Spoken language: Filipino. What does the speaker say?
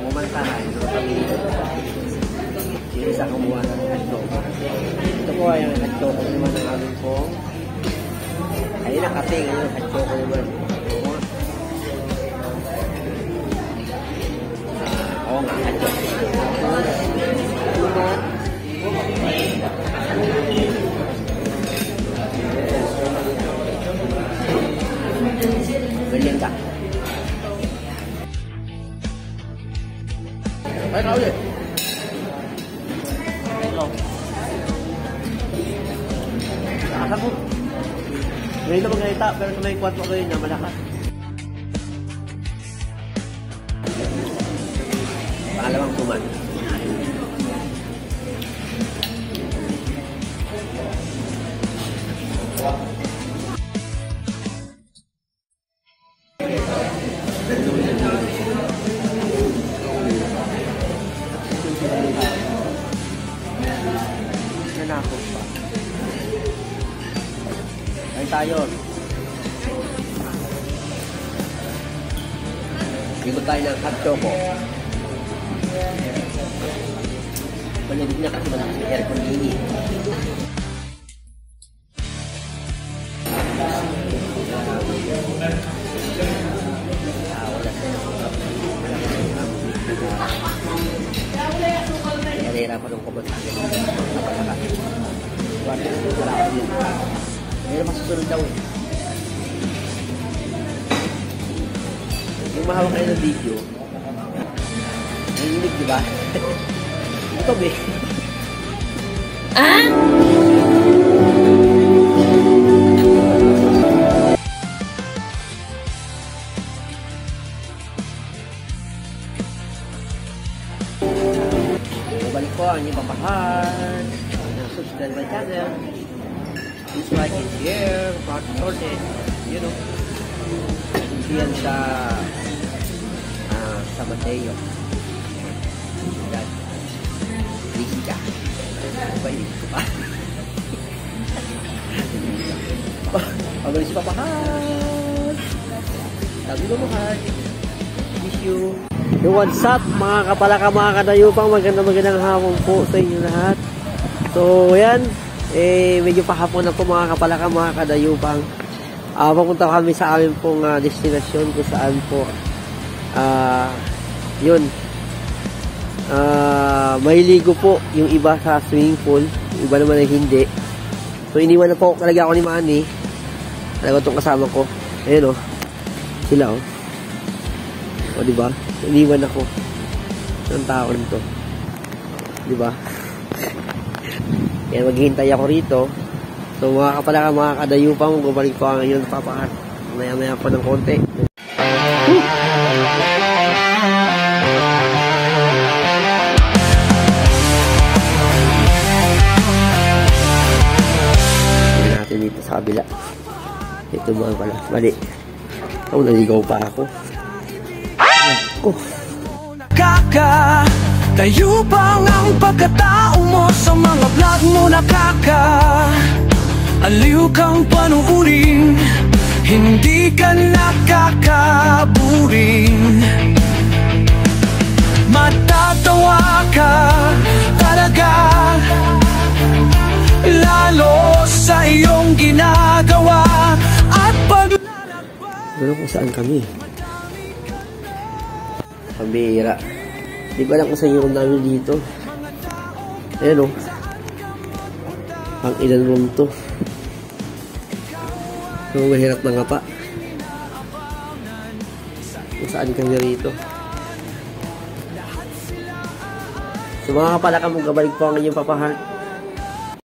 kumantahan. So, kami yung isa kumuha ng hotdog. Ito po ay ang hotdog naman ng aming pong. Ayun, nakating yung hotdog naman. Oo nga, hotdog. Ganyan ka. Ay, kau ulit. Nakaka po. Ngayon na magkakita, pero may 4 kayo na malakas. Pangalawang tuman. Nanakot pa. Ay tayo. Ikot tayo ng hot choco. Malamig na kasi malakas yung aircon init. Nahihirapan ng kubot sa akin. Mayroon pa susunod daw eh. Yung mahawak kayo ng video, nalinig diba? Ito ba eh? Ah? Balik ko ang inyong papahan. Subscribe my channel. Please like and share. Part sorted. You know. Hindi yan sa Mateo. Yan. Lisi ka. Pwede ko pa. Pagaling si papahan. Sabi ko mahal. Miss you. Yung what's up mga kapalaka, mga kadayupang, magandang hapon po sa inyo lahat. So yan, medyo pahapon na po mga kapalaka, mga kadayupang. Papunta kami sa amin pong destinasyon kung saan po yun, mahiligo po yung iba sa swimming pool, yung iba naman ay hindi. So iniwan na po talaga ako ni Manny, talaga itong kasama ko. Ayun o, sila o. O diba? Iniwan ako ng taon to. Diba? Kaya maghihintay ako rito. So mga kapalaka, mga kadayupang, gumalik ko ang ngayon papakat. Maya-maya po ng konti. Hindi natin dito sa kabila. Ito mga pala. Mali. Oh, naligaw pa ako. Nakakatayupang ang pagkatao mo sa mga vlog mo. Nakaka-aliw kang panuurin, hindi ka nakakaburing. Matatawa ka talaga, lalo sa iyong ginagawa. At Pero kung saan kami? Pambihira. Di ba lang kung saan yung namin dito? Ayan o. Ang ilan room to. So, mahirap na nga pa. Kung saan kami rito. So mga kapalaka, magkabalik po ang inyong papahan.